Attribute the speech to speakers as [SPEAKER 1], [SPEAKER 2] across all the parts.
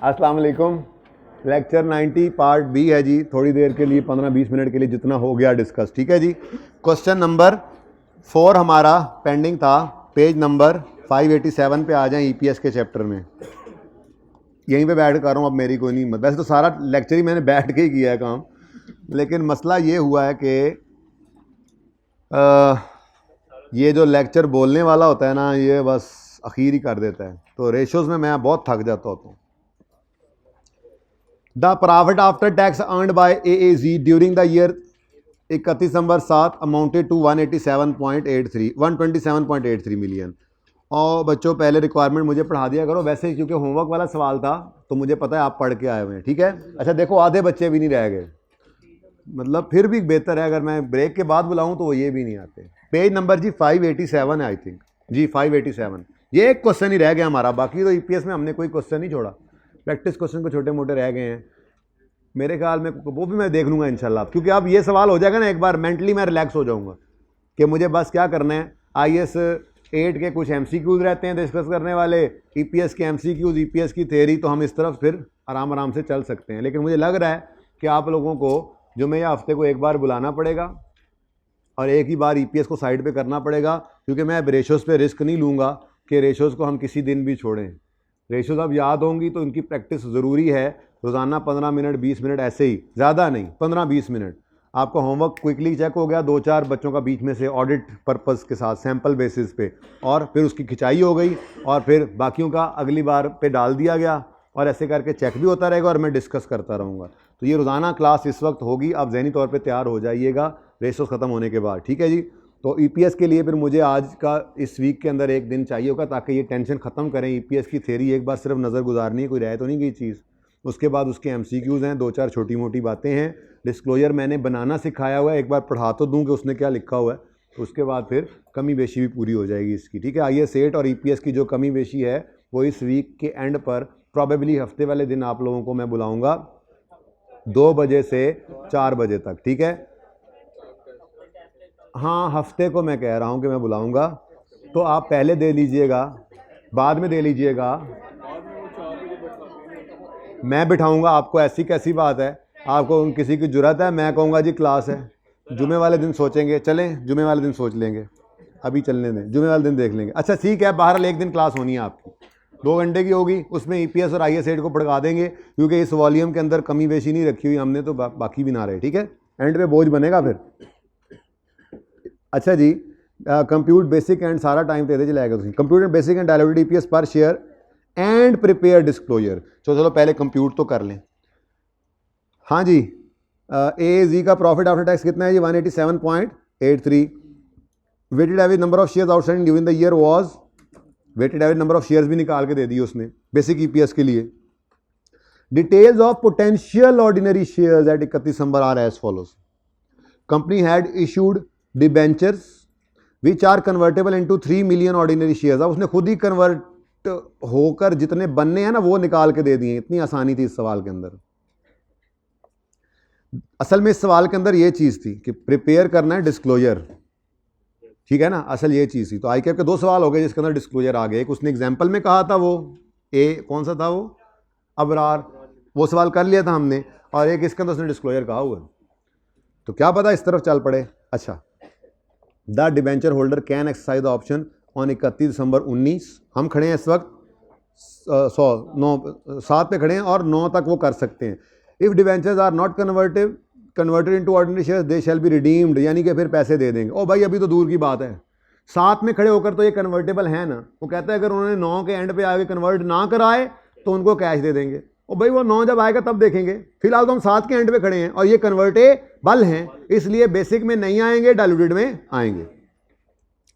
[SPEAKER 1] अस्सलाम वालेकुम। Lecture 90 part B है जी। थोड़ी देर के लिए 15-20 मिनट के लिए जितना हो गया डिस्कस, ठीक है जी। क्वेश्चन नंबर 4 हमारा पेंडिंग था, पेज नंबर 587 पे आ जाएं ईपीएस के चैप्टर में। यहीं पे बैठ कर रहा हूँ, अब मेरी कोई नहीं हिम्मत। वैसे तो सारा लेक्चर ही मैंने बैठ के ही किया है काम, लेकिन मसला ये हुआ है कि ये जो लेक्चर बोलने वाला होता है ना, ये बस अखीर ही कर देता है, तो रेशोज़ में मैं बहुत थक जाता होता हूँ। The profit after tax earned by AAZ during the year 31 December 7 amounted to 127.83 million. और बच्चों पहले रिक्वायरमेंट मुझे पढ़ा दिया करो, वैसे क्योंकि होमवर्क वाला सवाल था तो मुझे पता है आप पढ़ के आए हुए हैं, ठीक है। अच्छा देखो, आधे बच्चे भी नहीं रह गए, मतलब फिर भी बेहतर है अगर मैं ब्रेक के बाद बुलाऊं तो वो ये भी नहीं आते। पेज नंबर जी 587 है आई थिंक जी, 587। ये एक क्वेश्चन ही रह गया हमारा, बाकी तो ईपीएस में हमने कोई क्वेश्चन नहीं छोड़ा। प्रैक्टिस क्वेश्चन को छोटे मोटे रह गए हैं मेरे ख्याल में, वो भी मैं देख लूँगा इंशाल्लाह, क्योंकि अब ये सवाल हो जाएगा ना एक बार, मेंटली मैं रिलैक्स हो जाऊँगा कि मुझे बस क्या करना है। IAS 8 के कुछ MCQs रहते हैं डिस्कस करने वाले, EPS के MCQs, EPS की थ्योरी, तो हम इस तरफ फिर आराम आराम से चल सकते हैं। लेकिन मुझे लग रहा है कि आप लोगों को जुमे या हफ्ते को एक बार बुलाना पड़ेगा और एक ही बार EPS को साइड पे करना पड़ेगा, क्योंकि मैं अब रेशोज़ पे रिस्क नहीं लूँगा कि रेशोज़ को हम किसी दिन भी छोड़ें। रेशोज़ अब याद होंगी तो इनकी प्रैक्टिस ज़रूरी है। रोज़ाना 15 मिनट 20 मिनट, ऐसे ही ज़्यादा नहीं, 15-20 मिनट। आपका होमवर्क क्विकली चेक हो गया 2-4 बच्चों का बीच में से ऑडिट पर्पस के साथ सैम्पल बेसिस पे, और फिर उसकी खिंचाई हो गई और फिर बाकियों का अगली बार पे डाल दिया गया, और ऐसे करके चेक भी होता रहेगा और मैं डिस्कस करता रहूँगा। तो ये रोज़ाना क्लास इस वक्त होगी, आप ज़हनी तौर पर तैयार हो जाइएगा रेशोज़ ख़त्म होने के बाद, ठीक है जी। तो EPS के लिए फिर मुझे आज का इस वीक के अंदर एक दिन चाहिए होगा ताकि ये टेंशन ख़त्म करें। EPS की थ्योरी एक बार सिर्फ नज़र गुजारनी है, कोई रह तो नहीं गई चीज़। उसके बाद उसके MCQs हैं, 2-4 छोटी मोटी बातें हैं। डिस्क्लोजर मैंने बनाना सिखाया हुआ है, एक बार पढ़ा तो दूँ कि उसने क्या लिखा हुआ है, तो उसके बाद फिर कमी बेशी भी पूरी हो जाएगी इसकी, ठीक है। IAS 8 और EPS की जो कमी बेशी है वो इस वीक के एंड पर, प्रॉबेबली हफ्ते वाले दिन आप लोगों को मैं बुलाऊँगा 2 बजे से 4 बजे तक, ठीक है। हाँ, हफ्ते को मैं कह रहा हूँ कि मैं बुलाऊंगा, तो आप पहले दे लीजिएगा, बाद में दे लीजिएगा, मैं बिठाऊंगा आपको। ऐसी कैसी बात है, आपको किसी की जुर्रत है? मैं कहूँगा जी क्लास है, जुमे वाले दिन सोचेंगे, चलें जुमे वाले दिन सोच लेंगे, अभी चलने दें, जुमे वाले दिन देख लेंगे। अच्छा ठीक है, बहरहाल एक दिन क्लास होनी है आपकी, 2 घंटे की होगी, उसमें EPS और IAS 8 को पढ़ा देंगे, क्योंकि इस वॉल्यूम के अंदर कमी बेशी नहीं रखी हुई हमने, तो बाकी भी ना रहे, ठीक है। एंड पे बोझ बनेगा फिर। अच्छा जी, कंप्यूट बेसिक एंड सारा टाइम तो चले जाएगा। Computer basic and diluted EPS per share and prepare disclosure. चलो पहले कंप्यूट तो कर लें। हाँ जी, AAZ का प्रॉफिट आफ्टर टैक्स कितना है जी? 187.83। Weighted average number of shares outstanding during the year was, weighted average number of shares भी निकाल के दे दी उसने बेसिक EPS के लिए। Details of potential ordinary shares at 31 December are as follows. Company had issued debentures which are convertible into 3 million ordinary shares. अब उसने खुद ही convert होकर जितने बनने हैं ना वो निकाल के दे दिए। इतनी आसानी थी इस सवाल के अंदर। असल में इस सवाल के अंदर ये चीज़ थी कि प्रिपेयर करना है डिस्क्लोजर, ठीक है ना, असल ये चीज़ थी। तो ICAP के 2 सवाल हो गए जिसके अंदर डिस्क्लोजर आ गए। एक उसने एग्जाम्पल में कहा था, वो कौन सा था वो, अबरार, वो सवाल कर लिया था हमने, और एक इसके अंदर उसने डिस्क्लोजर कहा हुआ। तो क्या पता इस तरफ चल पड़े। अच्छा, the debenture holder can exercise the option on 31 दिसंबर 19। हम खड़े हैं इस वक्त 7 पे खड़े हैं और 9 तक वो कर सकते हैं। If debentures are not converted into ordinary shares they shall be redeemed, यानी कि फिर पैसे दे देंगे। ओ भाई अभी तो दूर की बात है, 7 में खड़े होकर तो ये कन्वर्टेबल है ना। वो कहता है अगर उन्होंने 9 के एंड पे आगे कन्वर्ट ना कराए तो उनको कैश दे देंगे। और भाई वो 9 जब आएगा तब देखेंगे, फिलहाल तो हम 7 के एंड पे खड़े हैं और ये कन्वर्टेबल हैं, इसलिए बेसिक में नहीं आएंगे, डायलूटेड में आएंगे।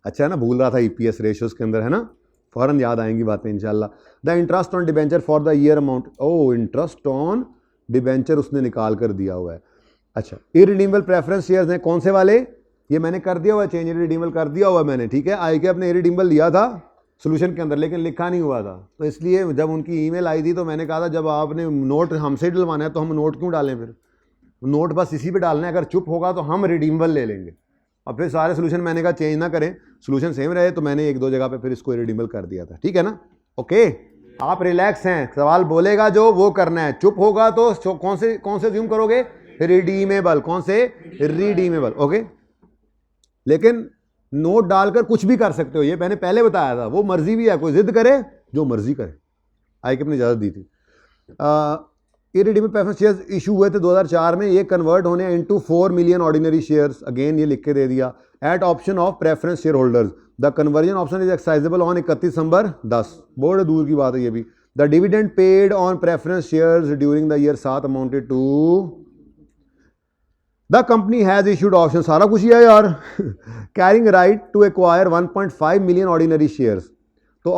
[SPEAKER 1] अच्छा है ना, भूल रहा था EPS रेशियोज के अंदर, है ना, फौरन याद आएंगी बातें इंशाल्लाह। The interest on debenture for the year amount, interest on debenture उसने निकाल कर दिया हुआ है। अच्छा, इरिडीमेबल प्रेफरेंस शेयर्स हैं, कौन से वाले, ये मैंने कर दिया हुआ है, चेंज इरिडीमेबल कर दिया हुआ है मैंने, ठीक है। ICAP ने इरिडीमेबल दिया था सोल्यूशन के अंदर, लेकिन लिखा नहीं हुआ था, तो इसलिए जब उनकी ईमेल आई थी तो मैंने कहा था जब आपने नोट हमसे डलवाना है तो हम नोट क्यों डालें, फिर नोट बस इसी पे डालना है, अगर चुप होगा तो हम रिडीमेबल ले लेंगे। और फिर सारे सोल्यूशन मैंने कहा चेंज ना करें, सोल्यूशन सेम रहे, तो मैंने 1-2 जगह पे फिर इसको रिडीमेबल कर दिया था, ठीक है ना। ओके, आप रिलैक्स हैं, सवाल बोलेगा जो वो करना है, चुप होगा तो कौन से ज्यूम करोगे, रिडीमेबल, कौन से, रिडीमेबल, ओके। लेकिन नोट डालकर कुछ भी कर सकते हो, ये मैंने पहले बताया था, वो मर्जी भी है, कोई जिद करे जो मर्जी करे, आई के अपनी इजाजत दी थी। इरिडीमेबल प्रेफरेंस शेयर्स इशू हुए थे 2004 में, ये कन्वर्ट होने into 4 million ordinary shares, again ये लिख के दे दिया, at option of preference share holders, the conversion option is exercisable on 31 December 10, board दूर की बात है ये भी। The dividend paid on preference shares during the year 7 amounted to, the company has issued option, सारा कुछ ही है यार, carrying right to acquire 1.5 million ordinary shares, तो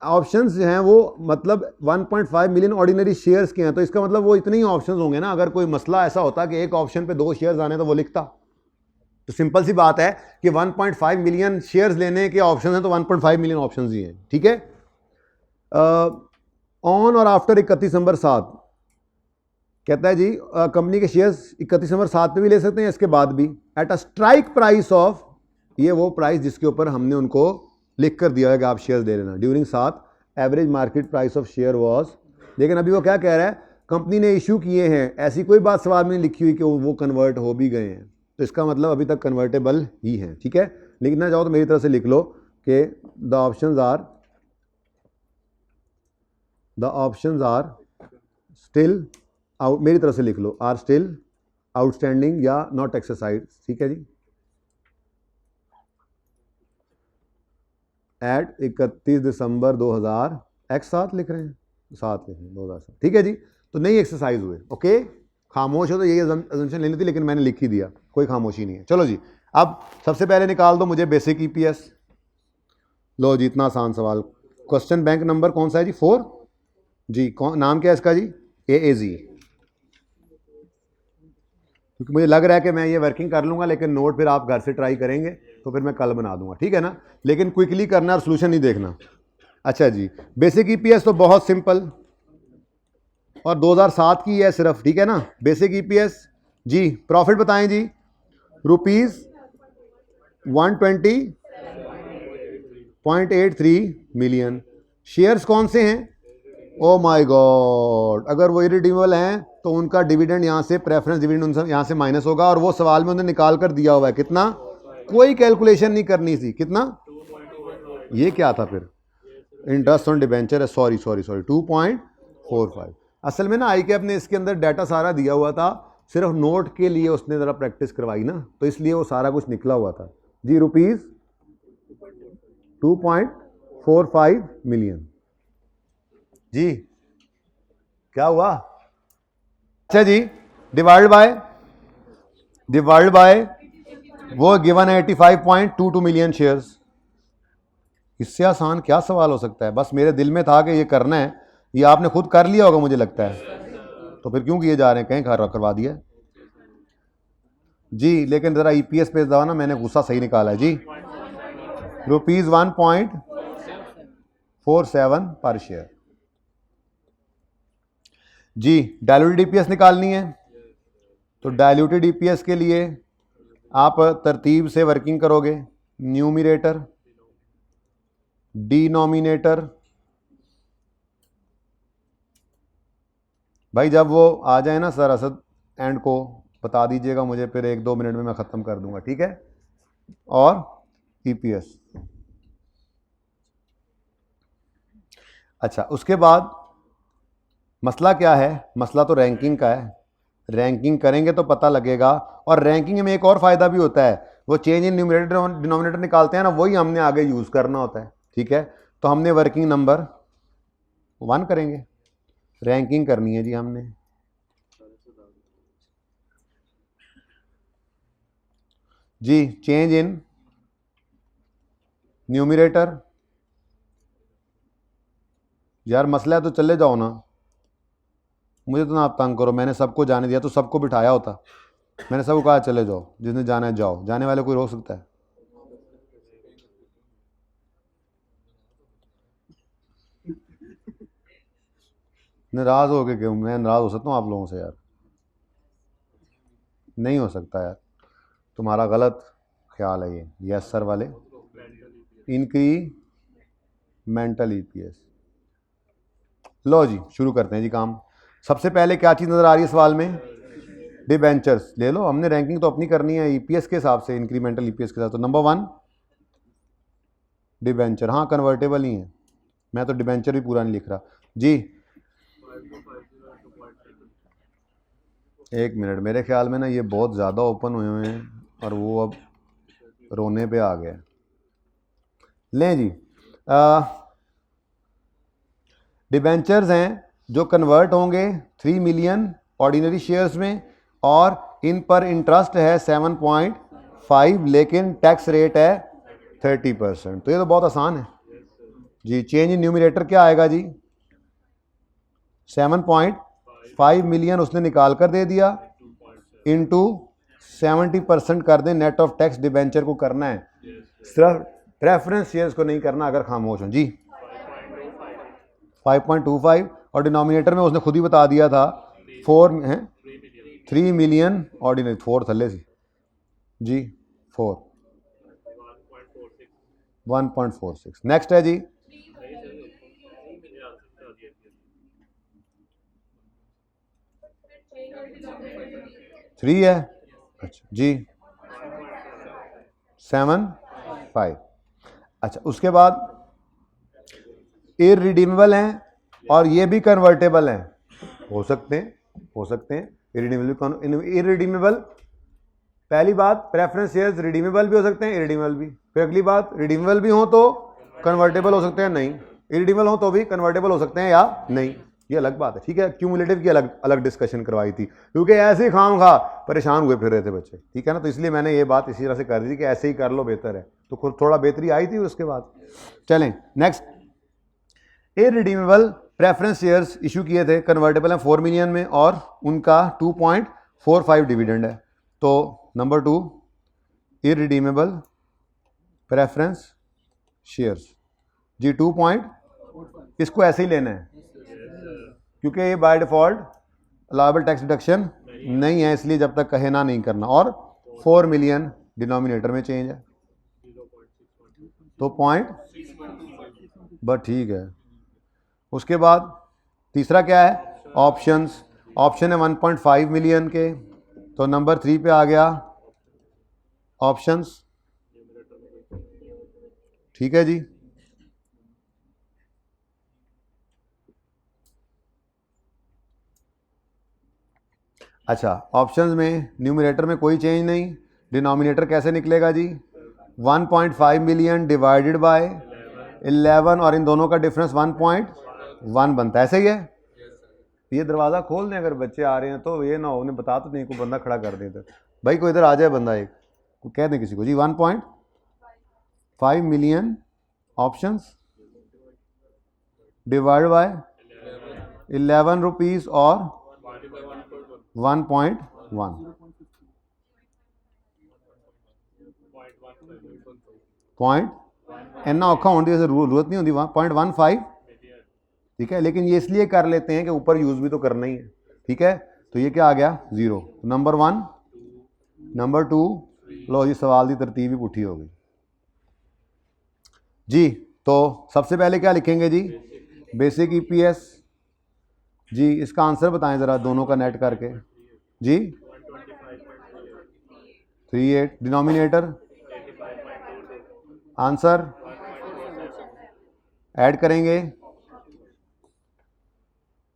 [SPEAKER 1] ऑप्शंस हैं वो मतलब 1.5 मिलियन ऑर्डिनरी शेयर्स के हैं, तो इसका मतलब वो इतने ही ऑप्शंस होंगे ना। अगर कोई मसला ऐसा होता कि एक ऑप्शन पे 2 शेयर्स आने तो वो लिखता, तो सिंपल सी बात है कि 1.5 मिलियन शेयर्स लेने के ऑप्शन हैं तो 1.5 मिलियन ऑप्शंस ही हैं, ठीक है। ऑन और आफ्टर 31 दिसंबर 7, कहता है जी कंपनी के शेयर्स 31 दिसंबर 7 पे भी ले सकते हैं, इसके बाद भी, at a strike price of, ये वो प्राइस जिसके ऊपर हमने उनको लिख कर दिया है कि आप शेयर दे लेना, during 7 average market price of share was, लेकिन अभी वो क्या कह रहा है, कंपनी ने इशू किए हैं, ऐसी कोई बात सवाल में नहीं लिखी हुई कि वो कन्वर्ट हो भी गए हैं, तो इसका मतलब अभी तक कन्वर्टेबल ही हैं, ठीक है। लिखना चाहो तो मेरी तरफ से लिख लो कि the options are still out, मेरी तरफ से लिख लो, आर स्टिल आउटस्टैंडिंग या नॉट एक्सरसाइज, ठीक है जी, एट 31 दिसंबर 2000, एक्स 7 लिख रहे हैं, 7 लिख रहे हैं 2007, ठीक है जी, तो नहीं एक्सरसाइज हुए, ओके। खामोश हो तो यही अजम्पशन लेनी थी, लेकिन मैंने लिख ही दिया, कोई खामोशी नहीं है। चलो जी, अब सबसे पहले निकाल दो मुझे बेसिक ईपीएस, लो जी, इतना आसान सवाल। क्वेश्चन बैंक नंबर कौन सा है जी, 4 जी, नाम क्या है इसका जी, AAZ, क्योंकि मुझे लग रहा है कि मैं ये वर्किंग कर लूँगा, लेकिन नोट फिर आप घर से ट्राई करेंगे तो फिर मैं कल बना दूंगा, ठीक है ना, लेकिन क्विकली करना और सोल्यूशन नहीं देखना। अच्छा जी, बेसिक ईपीएस तो बहुत सिंपल, और 2007 की है सिर्फ, ठीक है ना। बेसिक ईपीएस जी, प्रॉफिट बताएं जी, ₹120.83 मिलियन, शेयर्स कौन से हैं, ओ माय गॉड, अगर वो इरिडीमेबल हैं तो उनका डिविडेंड यहाँ से, प्रेफरेंस डिविडेंड यहाँ से माइनस होगा, और वो सवाल में उन्होंने निकाल कर दिया हुआ है कितना, कोई कैलकुलेशन नहीं करनी थी, कितना, ये क्या था फिर, इंटरेस्ट ऑन डिबेंचर है, सॉरी 2.45, असल में ना आई के अपने इसके अंदर डाटा सारा दिया हुआ था, सिर्फ नोट के लिए उसने ज़रा प्रैक्टिस करवाई ना, तो इसलिए वो सारा कुछ निकला हुआ था जी, ₹2.45 मिलियन जी, क्या हुआ, अच्छा जी, डिवाइड बाय वो गिवन है 85.22 मिलियन शेयर्स, इससे आसान क्या सवाल हो सकता है। बस मेरे दिल में था कि ये करना है, ये आपने खुद कर लिया होगा मुझे लगता है, तो फिर क्यों किए जा रहे हैं, कहीं करवा दिया जी। लेकिन ज़रा ईपीएस पे दवा ना, मैंने गुस्सा सही निकाला है जी, ₹1.47 पर शेयर जी। डायल्यूटेड ईपीएस निकालनी है, तो डायल्यूटेड ईपीएस के लिए आप तरतीब से वर्किंग करोगे, न्यूमिरेटर, डिनोमिनेटर, भाई जब वो आ जाए ना सर असद एंड को बता दीजिएगा मुझे, फिर 1-2 मिनट में मैं ख़त्म कर दूंगा, ठीक है, और ईपीएस। अच्छा, उसके बाद मसला क्या है, मसला तो रैंकिंग का है, रैंकिंग करेंगे तो पता लगेगा, और रैंकिंग में एक और फ़ायदा भी होता है, वो चेंज इन न्यूमरेटर डिनोमिनेटर निकालते हैं ना, वही हमने आगे यूज़ करना होता है, ठीक है। तो हमने वर्किंग नंबर 1 करेंगे, रैंकिंग करनी है जी हमने, जी, चेंज इन न्यूमरेटर, यार मसला है तो चले जाओ ना, मुझे तो ना आप तंग करो, मैंने सबको जाने दिया तो सबको बिठाया होता, मैंने सबको कहा चले जाओ, जिसने जाना है जाओ, जाने वाले कोई रोक सकता है, नाराज़ हो गए क्यों, मैं नाराज़ हो सकता हूँ आप लोगों से यार, नहीं हो सकता यार, तुम्हारा गलत ख्याल है ये, यस सर वाले, इंक्रीमेंटल ईपीएस, लो जी शुरू करते हैं जी काम। सबसे पहले क्या चीज़ नज़र आ रही है सवाल में? डिबेंचर्स ले लो, हमने रैंकिंग तो अपनी करनी है ईपीएस के हिसाब से, इंक्रीमेंटल ईपीएस के साथ। तो नंबर 1 डिबेंचर, हाँ कन्वर्टेबल ही है, मैं तो डिबेंचर भी पूरा नहीं लिख रहा जी। एक मिनट, मेरे ख्याल में ना ये बहुत ज़्यादा ओपन हुए हैं और वो अब रोने पे आ गया। लें जी, डिबेंचर्स हैं जो कन्वर्ट होंगे 3 मिलियन ऑर्डिनरी शेयर्स में, और इन पर इंटरेस्ट है 7.5, लेकिन टैक्स रेट है 30%। तो ये तो बहुत आसान है जी। चेंज इन न्यूमरेटर क्या आएगा जी? 7.5 मिलियन उसने निकाल कर दे दिया, इंटू 70% कर दें नेट ऑफ टैक्स। डिबेंचर को करना है, सिर्फ प्रेफरेंस शेयर्स को नहीं करना अगर खामोश हो जी। 5.25, और डिनोमिनेटर में उसने खुद ही बता दिया था 4 है, 3 मिलियन ऑर्डिनरी, 4 थल्ले सी जी, 4 1.46। नेक्स्ट है जी, थ्री है, अच्छा जी, 7.5। अच्छा उसके बाद इररिडीमेबल हैं और ये भी कन्वर्टेबल हैं, हो सकते हैं इररिडीमेबल। पहली बात, प्रेफरेंस शेयर्स रिडीमेबल भी हो सकते हैं, इररिडीमेबल भी। फिर अगली बात, रिडीमेबल भी हो तो कन्वर्टेबल हो सकते हैं, नहीं। इररिडीमेबल हो तो भी कन्वर्टेबल हो सकते हैं या नहीं, ये अलग बात है, ठीक है। क्यूमुलेटिव की अलग अलग डिस्कशन करवाई थी, क्योंकि ऐसे ही खाम खा परेशान हुए फिर रहे थे बच्चे, ठीक है ना। तो इसलिए मैंने ये बात इसी तरह से कर दी थी कि ऐसे ही कर लो, बेहतर है। तो खुद थोड़ा बेहतरी आई थी उसके बाद। चलें next, irredeemable preference shares issue किए थे, कन्वर्टेबल हैं 4 मिलियन में, और उनका 2.45 डिविडेंड है। तो नंबर 2 इररिडीमेबल प्रेफरेंस शेयर्स जी 2 इसको ऐसे ही लेना है क्योंकि ये by default allowable tax deduction नहीं है, इसलिए जब तक कहे ना नहीं करना। और 4 मिलियन डिनोमिनेटर में चेंज है, तो पॉइंट, बस ठीक है। उसके बाद तीसरा क्या है? ऑप्शंस। ऑप्शन है 1.5 मिलियन के, तो नंबर 3 पे आ गया ऑप्शंस, ठीक है जी। अच्छा ऑप्शंस में न्यूमरेटर में कोई चेंज नहीं, डिनोमिनेटर कैसे निकलेगा जी? 1.5 मिलियन डिवाइडेड बाय 11, और इन दोनों का डिफरेंस 1.1 बनता है, ऐसे ही है। ये दरवाज़ा खोल दें अगर बच्चे आ रहे हैं तो, ये ना हो उन्हें बता तो नहीं, कोई बंदा खड़ा कर दे इधर, भाई कोई इधर आ जाए बंदा, एक को कह दें किसी को जी। 1.5 million options divide by 11 rupees और 1.1 पॉइंट इन्ना औखा होने की जरूरत नहीं होती, 0.15, ठीक है। लेकिन ये इसलिए कर लेते हैं कि ऊपर यूज़ भी तो करना ही है, ठीक है। तो ये क्या आ गया? 0। नंबर 1, नंबर 2, लो जी सवाल की तरतीब ही पुठी हो गई जी। तो सबसे पहले क्या लिखेंगे जी? बेसिक ईपीएस जी। इसका आंसर बताएं ज़रा दोनों का नेट करके जी। 38, डिनोमिनेटर आंसर ऐड करेंगे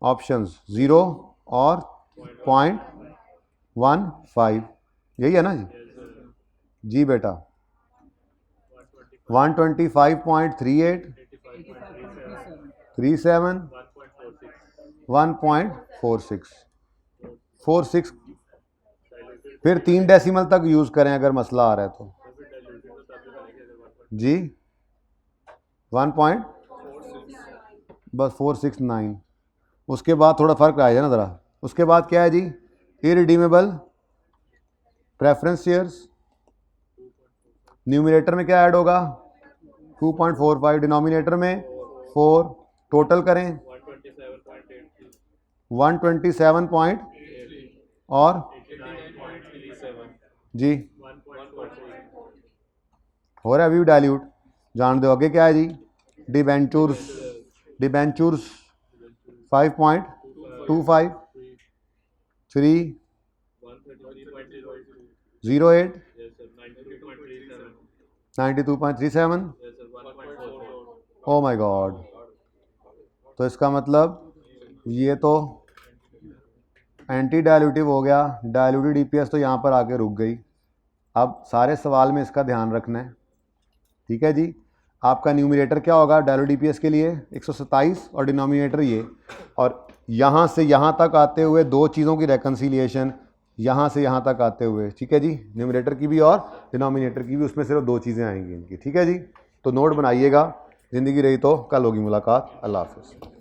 [SPEAKER 1] ऑप्शंस 0 और 0.15, यही है ना जी? जी बेटा 125.38, 37, 1.46, फिर 3 डेसिमल तक यूज़ करें अगर मसला आ रहा है तो जी। 1. बस 469। उसके बाद थोड़ा फ़र्क आएगा ना ज़रा। उसके बाद क्या है जी? इररिडीमेबल प्रेफरेंस शेयर्स, न्यूमरेटर में क्या ऐड होगा? 2.45, डिनोमिनेटर में 4, टोटल करें 127 पॉइंट और जी हो रहा है अभी भी डाइल्यूट, जान दो। आगे क्या है जी? Debentures, debentures 5.25 3 08 92.37 oh my god. तो इसका मतलब ये तो एंटी डायल्यूटिव हो गया, डायल्यूटेड ईपीएस तो यहाँ पर आके रुक गई। अब सारे सवाल में इसका ध्यान रखना है, ठीक है जी। आपका न्यूमरेटर क्या होगा डायल्यूटेड ईपीएस के लिए 127 और डिनोमिनेटर ये, और यहाँ से यहाँ तक आते हुए दो चीज़ों की रेकन्सिलिएशन, यहाँ से यहाँ तक आते हुए, ठीक है जी। न्यूमरेटर की भी और डिनोमिनेटर की भी, उसमें सिर्फ दो चीज़ें आएंगी इनकी, ठीक है जी। तो नोट बनाइएगा, ज़िंदगी रही तो कल होगी मुलाकात। अल्लाह हाफ़िज़।